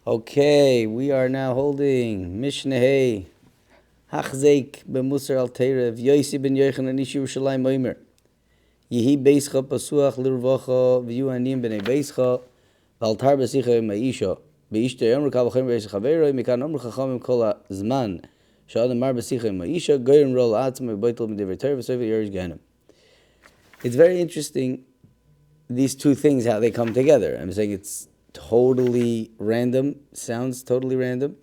Okay, we are now holding Mishnah Hey, Hachzeik b'Musar al Terev, Yosi ben Yochanan Ish Yerushalayim Omer, Yehi Beischa Pasuach Lirvacha, V'yu Anim b'nei Beischa, V'altar b'sicha Ma'isha, B'ishta Yomer Kal V'chem B'esh Chaveroi, Mikan Omer Chachamim Kol HaZman, Sha'adam Mar b'sicha Ma'isha, Goyim Rol Atzma B'Beitel B'Divrei Torah V'Sof Yerish Gehenim. It's very interesting, these two things, how they come together. I'm saying it's totally random, sounds totally random.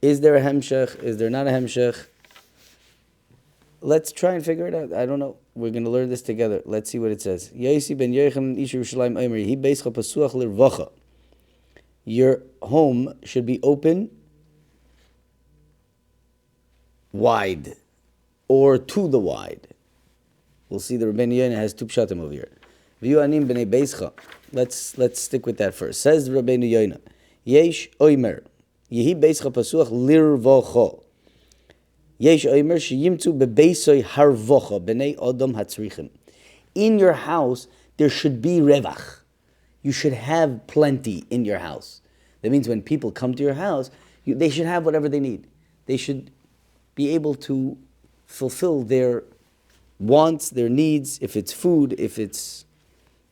Is there a hemshech? Is there not a hemshech? Let's try and figure it out. I don't know. We're going to learn this together. Let's see what it says. Yosi ben Yochanan Ish Yerushalayim Omer, Yehi Beischa Pasuach Lirvacha. Your home should be open wide, or to the wide. We'll see the Rabbeinu Yonah has two pshatim over here. V'yu anim b'nei beischa. Let's stick with that first. Says Rabbeinu Yonah, Yesh oimer, Yehi beischa pasuach lirvocho. Yesh oimer sheyimtzu bebeisoi harvocha b'nei odom hatzrichim. In your house, there should be revach. You should have plenty in your house. That means when people come to your house, they should have whatever they need. They should be able to fulfill their wants, their needs, if it's food, if it's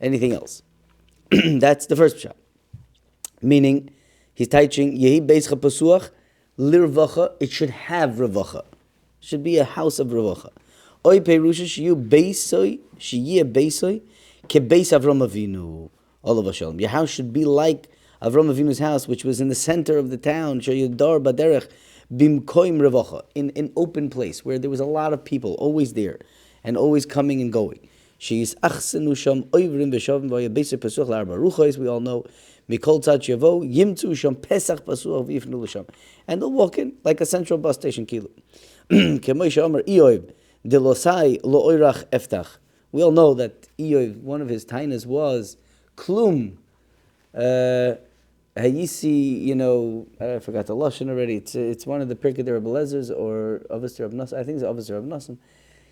anything else. That's the first pshat. Meaning, he's teaching, Yehi Beischa Pasuach, Lirvacha, it should have Ravacha. It should be a house of Ravacha. Oy Perusha, Shiyu Beisoi, Shiyeh Beisoi, Ke Beis Avram Avinu. Olav Hashalom. Your house should be like Avram Avinu's house, which was in the center of the town, Shayudar Baderech, Bimkoim Ravacha, in an open place, where there was a lot of people, always there, and always coming and going. She's achsenu sham oivrim v'shavim v'ya beisei pasuach la'arba ruchos. We all know mikol tzad shavo yimtzu sham pesach pasuach v'yifnu l'sham, and they'll walk in like a central bus station kilo. K'moi she'omer Iyov delosai lo oirach eftach. We all know that Iyov, one of his tainas was klum. Hayisi, I forgot the lashon already. It's one of the Pirkei Avos or Avos Rav Nosson. I think it's Avos Rav Nosson.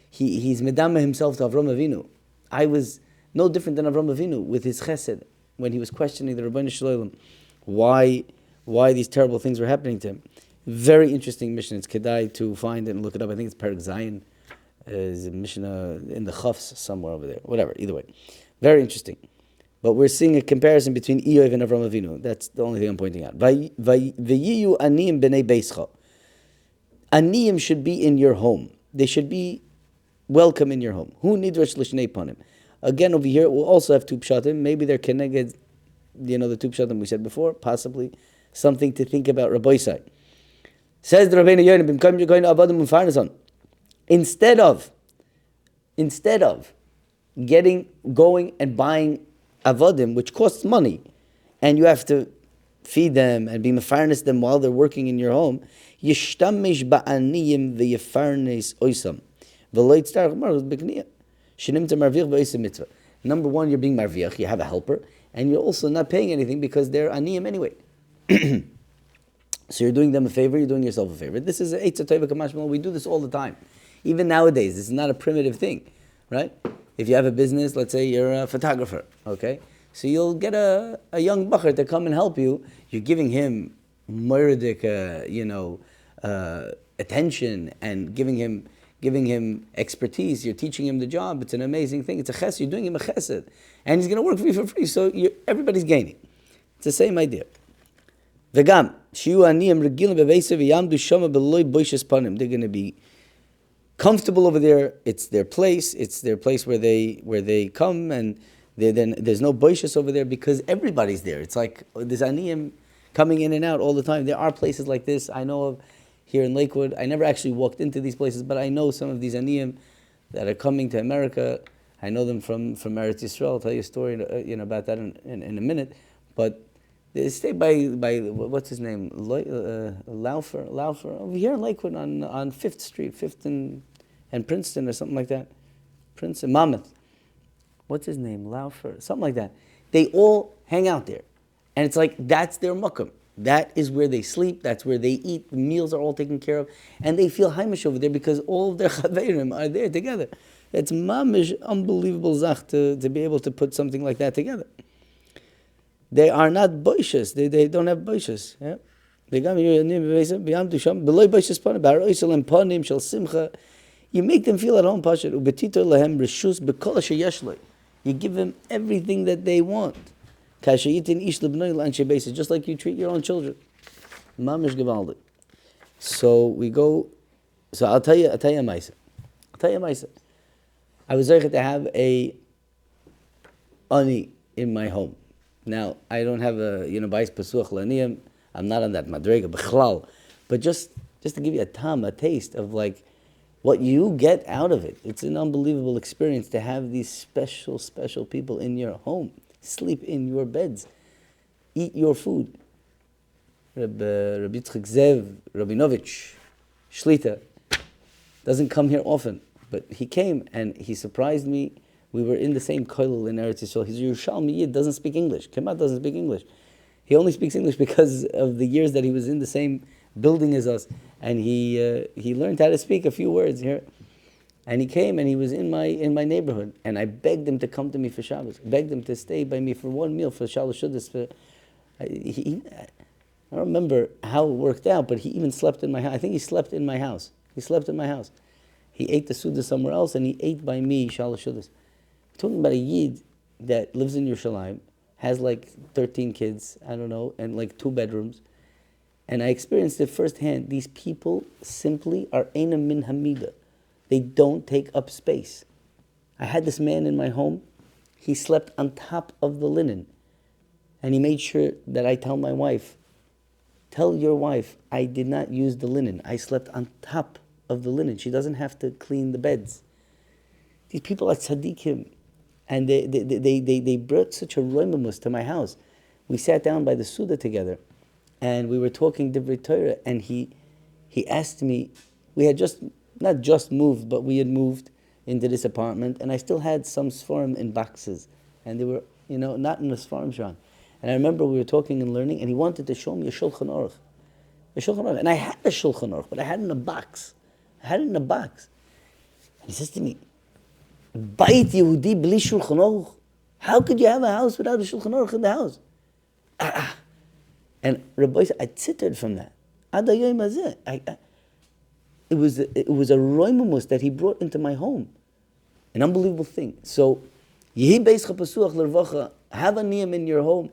He's medama himself to Avram Avinu. I was no different than Avram Avinu with his chesed when he was questioning the Rabbeinu Shalom why these terrible things were happening to him. Very interesting mission. It's kedai to find it and look it up. I think it's Perek Zayin, is a Mishnah in the Chafs somewhere over there. Whatever. Either way, very interesting. But we're seeing a comparison between Iyov and Avram Avinu. That's the only thing I'm pointing out. V'yiyu aniyim b'nei beischa. Aniyim should be in your home. They should be welcome in your home. Who nidrash l'shnei panim? Again, over here, we'll also have two pshatim. Maybe they're connected, the two pshatim we said before, possibly something to think about Rabbi Isai. Says the Rabbeinu Yonah, b'mkayim you're going to avadim u'farnason. Instead of going and buying avodim, which costs money, and you have to feed them and be mefarnes them while they're working in your home, yishtamish ba'aniyim v'yefarnes oisam. Number one, you're being marviach, you have a helper, and you're also not paying anything because they're aniyim anyway. So you're doing them a favor, you're doing yourself a favor. This is a Eitzah Tova Kamashmal. We do this all the time. Even nowadays, this is not a primitive thing, right? If you have a business, let's say you're a photographer, okay? So you'll get a young bacher to come and help you. You're giving him murdik, attention, and giving him expertise. You're teaching him the job. It's an amazing thing. It's a chesed. You're doing him a chesed. And he's going to work for you for free. So everybody's gaining. It's the same idea. V'gam, shiu aniyim regilim b'veisev v'yamdu shama b'loi boishes panim. They're going to be comfortable over there. It's their place. It's their place where they come, and then there's no boishes over there because everybody's there. It's like there's aniyim coming in and out all the time. There are places like this I know of here in Lakewood. I never actually walked into these places, but I know some of these aniyim that are coming to America. I know them from Eretz Yisrael. I'll tell you a story about that in a minute. But they stay by what's his name? Laufer over here in Lakewood on 5th Street, 5th and Princeton or something like that. Princeton, Monmouth. What's his name? Laufer, something like that. They all hang out there. And it's like, that's their makam. That is where they sleep. That's where they eat. The meals are all taken care of. And they feel haimish over there because all of their chaveirim are there together. It's mamish unbelievable zach to be able to put something like that together. They are not boishes. They don't have boishes. Yeah. You make them feel at home. You give them everything that they want. Just like you treat your own children. So we go. So I'll tell you a Maisa. I was able to have a ani in my home. Now I don't have a bais pasuach laniyim. I'm not on that madrega b'chlal, but just to give you a taste of like what you get out of it. It's an unbelievable experience to have these special people in your home, sleep in your beds, eat your food. Rabbi Yitzchak Zev Rabinovich Shlita doesn't come here often, but he came and he surprised me. We were in the same kollel in Eretz Yisrael. He's Yerushalmi Yid, doesn't speak English. Kemat doesn't speak English. He only speaks English because of the years that he was in the same building as us, and he learned how to speak a few words here. And he came and he was in my neighborhood, and I begged him to come to me for Shabbos. Begged him to stay by me for one meal for Shalosh Shudas. I don't remember how it worked out, but he even slept in my house. I think he slept in my house. He ate the Suda somewhere else, and he ate by me Shalosh Shudas. Talking about a Yid that lives in Yerushalayim, has like 13 kids, I don't know, and like 2 bedrooms. And I experienced it firsthand. These people simply are Eina Min Hamida. They don't take up space. I had this man in my home. He slept on top of the linen. And he made sure that I tell my wife, tell your wife I did not use the linen. I slept on top of the linen. She doesn't have to clean the beds. These people are tzaddikim. And they brought such a roimamus to my house. We sat down by the Suda together, and we were talking Divrei Torah, and he asked me, we had not just moved, but we had moved into this apartment, and I still had some Sfarim in boxes, and they were, not in the Sfarim Shran. And I remember we were talking and learning, and he wanted to show me a Shulchan Aruch. And I had a Shulchan Aruch, but I had it in a box. And he says to me, Bait Yehudi bli Shulchan Aruch. How could you have a house without a Shulchan Aruch in the house? And Rabbi said, I tittered from that. It was a roimamus that he brought into my home. An unbelievable thing. So, Yehi Beischa Pasuach L'Rvacha, have a niyam in your home.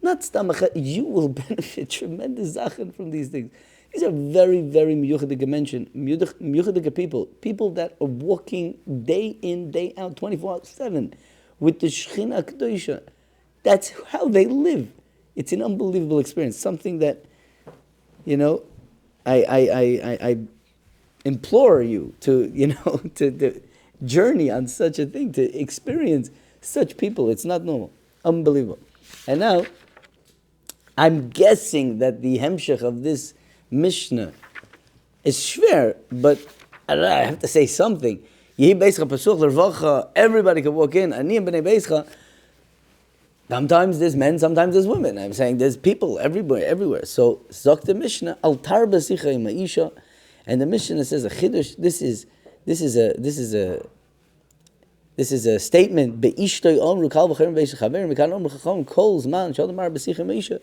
Not stamach, you will benefit tremendous zachin from these things. These are very, very miyuchadik mention, miyuchadik people that are walking day in, day out, 24/7 with the Shechina Kedosha. That's how they live. It's an unbelievable experience. Something that, I implore you to, to journey on such a thing, to experience such people. It's not normal. Unbelievable. And now, I'm guessing that the hemshech of this Mishnah is shver, but I have to say something. Yehi Beischa Pasuch L'Rvacha, everybody can walk in. Aniyim B'nei Beischa. Sometimes there's men, sometimes there's women. I'm saying there's people everywhere. So, Zok the Mishnah, Altar B'Sicha Ima'isha, and the Mishnah says a chidush. This is a statement. Be'ishtoi omru kal v'cherim v'eish chaverim v'kan omru chacham kol zman shaldamar b'sicha meisha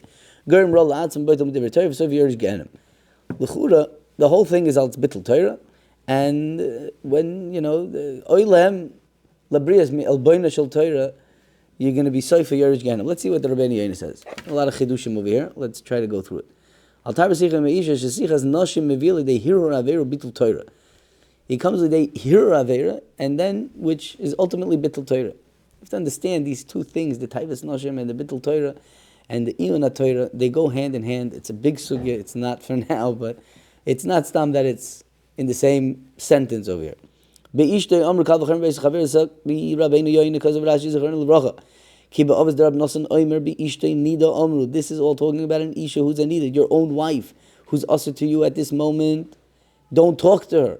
gerim ro la'atzim b'otam d'ivir Torah v'so v'yerish ge'enim. L'chura, the whole thing is al tzbitl Torah, and when oilem labrias mi elboina shel Torah, you're going to be soy for yerish ge'enim. Let's see what the Rabbeinu Yoina says. A lot of chidushim over here. Let's try to go through it. Al tar b'sicha meisha shesichas noshim mevili de hiru averu bitl Torah. He comes with a hira avera, and then which is ultimately bittul Torah. You have to understand these two things: the taivas noshim and the bittul Torah, and the iyuna Torah. They go hand in hand. It's a big sugya. It's not for now, but it's not stam that it's in the same sentence over here. Be'ishtei amru kal v'chem beis chaver sak bi Rabbeinu Yoina because of Rashi zechron l'bracha. Ki ba'avos derab nosan oimer be'ishtei nida amru. This is all talking about an isha who's a nida, your own wife, who's usher to you at this moment. Don't talk to her.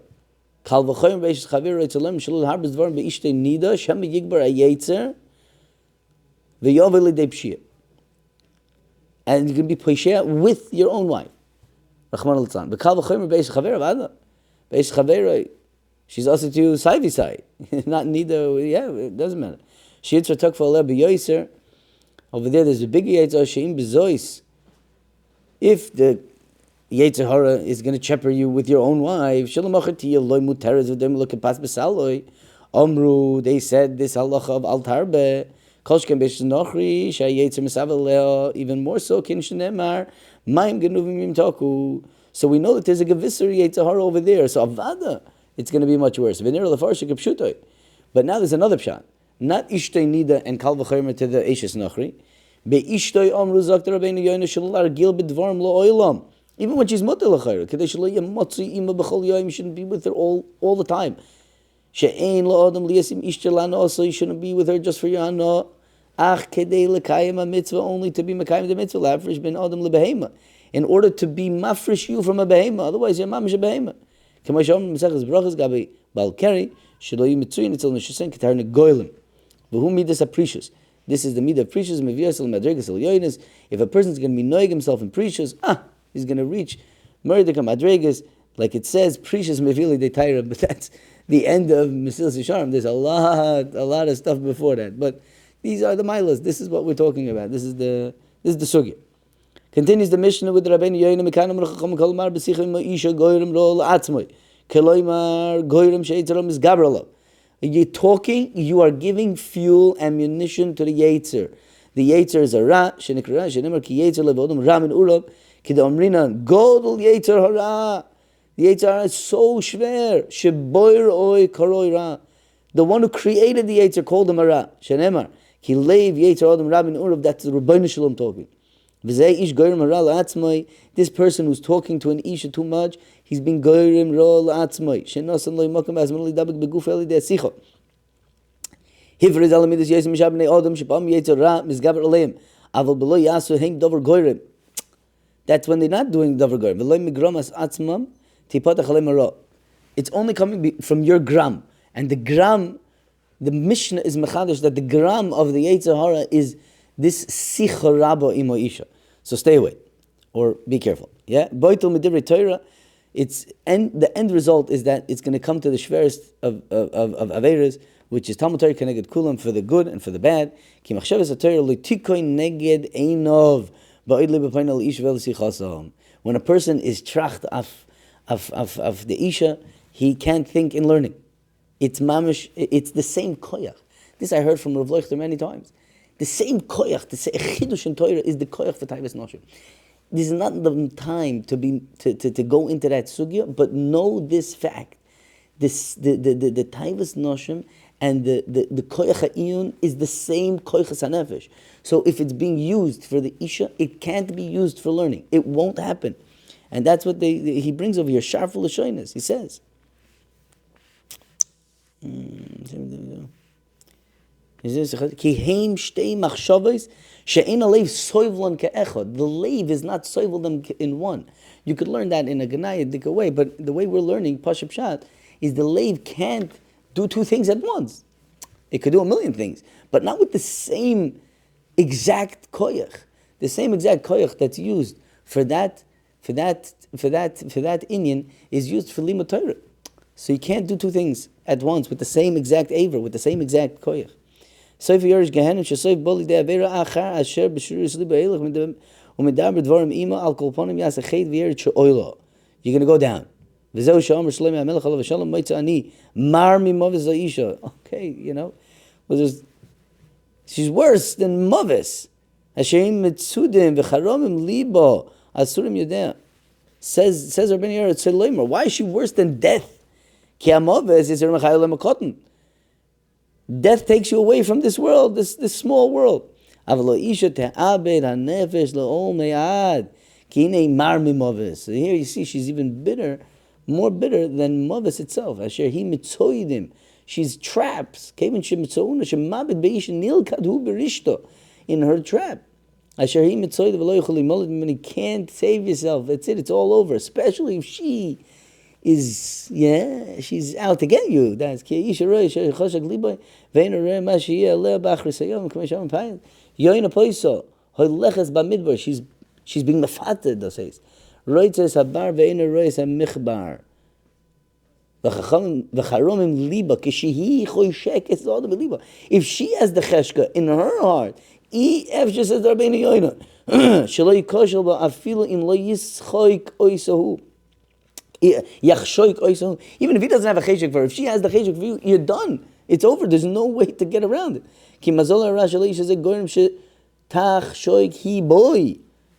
Kal v'choyim v'eish chavir reitzolem shalul harbez dvarim be'ishtei nida shem yigbar ha'yetzer v'yovel l'dei pshiyah. And you can be poishea with your own wife. Rachman al-tzan. V'kal v'choyim v'eish chavir v'ada. V'eish chavir, she's also to you side by side. Not nida, it doesn't matter. She yitzra tukva aleh b'yoyser Over there's a bigger Yetzer Sheim Bezois. If the Yetzer Hara is going to shepherd you with your own wife, Shalom Achati Eloi Muteres V'Dem Look Pas Besaloi. Amru, they said this halacha of Al Tarbe. Kolshkem Besh Nochri Shayetzer Misaveleo. Even more so, Kin Shenemar Maim Genuvim Taku. So we know that there's a Gavisser Yetzer Hara over there. So Avada, it's going to be much worse. V'Ner Lefarshik Pshutoi. But now there's another pshat. Not Ishtoi Nida and Kal V'Chomer to the Eishes Nochri. Be'ishtoi Amru Zakt Rabbeinu Yoina Shalar Gil B'Dvarim Lo Oilam. Even when she's Motti L'Chayr, Kadesh Lo Yemotzi Ima B'Chol Yoim, you shouldn't be with her all the time. She'ein Lo Adam Liyasim Ishter Lana, also you shouldn't be with her just for your Anna. Ach Kedei L'Kayim HaMitzvah, only to be Mekayim the Mitzvah, L'Afrish Ben Adam L'Behema. In order to be mafresh you from a behema, otherwise you're mamish a behema. K'ma she'omrim Mesechus Brachas Gabi Bal Keri, Shelo Yimitzuyin Etzel Neshushen Ketar Negoylim. V'hu midas aprecious. This is the midah of precious. If a person's going to be knowing himself in precious, he's going to reach murder madregas, like it says, precious mevili de taira. But that's the end of Mesilas Yesharim. There's a lot of stuff before that. But these are the milas. This is what we're talking about. This is the sugya. Continues the Mishnah with Rabbeinu Yoina Mekanam Rechacham Kolmar B'Sichim Ma'isha Goyrim Ro L'Atzmoi Keloimar Goyrim Sheitzaram is Gabralo. You're talking, you are giving fuel, ammunition to the Yetzer. The Yetzer is a Ra, Shenikra Ra, Shenimar Ki Yetzer Levodom Ra Min Urab, Ki the Omrinan, Godel Yetzer Hara. The Yetzer Hara is so schwer. Sheboir Oi Karoi Ra. The one who created the Yetzer called him a Ra. Shenemar, Ki Leiv Yetzer Odom Ra Min Urab, that's the Rabbeinu Shalom talking. V'zei ish goyrim hara la'atzmai. This person who's talking to an isha too much, he's being goyrim ra la'atzmai. She'nosan lo yimakam azman li dabik beguf eli de sicha. Hivriz alamidas yesim mishab b'nei odom shepam yetzer ra mizgaber aleim. Aval below yasu heim dover goyrim. That's when they're not doing dover goyrim. V'loi migramas atzmam tipatach aleim ra. It's only coming from your gram. And the gram, the Mishnah is mechadish that the gram of the yetzer hara is this sicha rabba imo isha. So stay away, or be careful. Yeah, boitel medivrei Torah. The end result is that it's going to come to the shverest of averas, which is Talmud Torah keneged kulam, for the good and for the bad. Ki machshavas haTorah litikoy neged einov ba'id lebepainal ish vel sichasam. When a person is tracht of the isha, he can't think in learning. It's mamish. It's the same koyach. This I heard from Rav Leuchter many times. The same koyach, the same chidush in Torah is the koyach for taivas noshim. This is not the time to go into that sugya, but know this fact: the taivas noshim and the koyach ha'iyun is the same koyach hanefesh. So if it's being used for the isha, it can't be used for learning. It won't happen, and that's what he brings over here. Sharful l'shoyness, he says. The lave is not soivel them in one. You could learn that in a Ganaya way, but the way we're learning Pashup Pshat is the lave can't do two things at once. It could do a million things, but not with the same exact koyach. The same exact koyach that's used for that inyan is used for Limud Torah. So you can't do two things at once with the same exact aver, with the same exact koyach. So if you're Gehenim, Shesoif Boli de Avera Achar Asher B'Shur Yisli Ba'elach U'Medar B'Dvarim Ima Al Kolponim Yasachet V'Yer She'oilo. You're going to go down. V'Zeu Sha'omer Shlomi HaMelech Alav Shalom Moitza Ani Mar Mimovis Za'isha. Okay, she's worse than Movis. Hashem Mitzudim V'Charomim Libo Asurim Yodea. Says Rabbeinu Yer Tzeilomer. Why is she worse than death? Ki HaMovis is Mechayel HaMakotten. Death takes you away from this world, this small world. So here you see she's even bitter, more bitter than Movis itself. She's trapped. In her trap. You can't save yourself. That's it, it's all over. Especially if she's out to get you. That's she's being mefated, that says. If she has the cheshka in her heart, Efshir says the Rabbeinu Yoina. Shaloi koshel ba afilu im lo yischoik oisahu. Yachshoik oisahu. Even if he doesn't have a cheshek for her, if she has the cheshek for you, you're done. It's over. There's no way to get around it. Ki mazol hara shaloi shezeh goyim she tach shoik hi boy.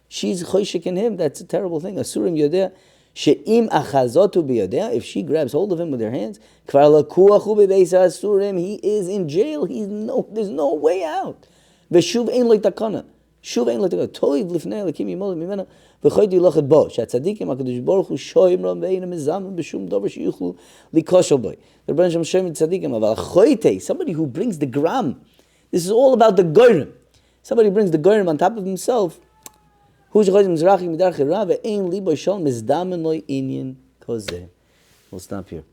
She's choshek in him. That's a terrible thing. Asurim yodea. She'im achazotu biyodea, if she grabs hold of him with her hands, kvar lakuachu bebeisa asurim, he is in jail. There's no way out. V'shuv ein like takana. Shuv ein like takana. Toiv lifnei lakim yimol mimena v'choydi lachet bo. She'atzadikim hakadosh baruch hu shoyim ram ve'ina mizamim b'shum dover she'yuchlu likoshel boy. The Rebbe Shem shoyim tzadikim aval choyte, somebody who brings the gram. This is all about the goyim. Somebody brings the goyim on top of himself. We'll stop here.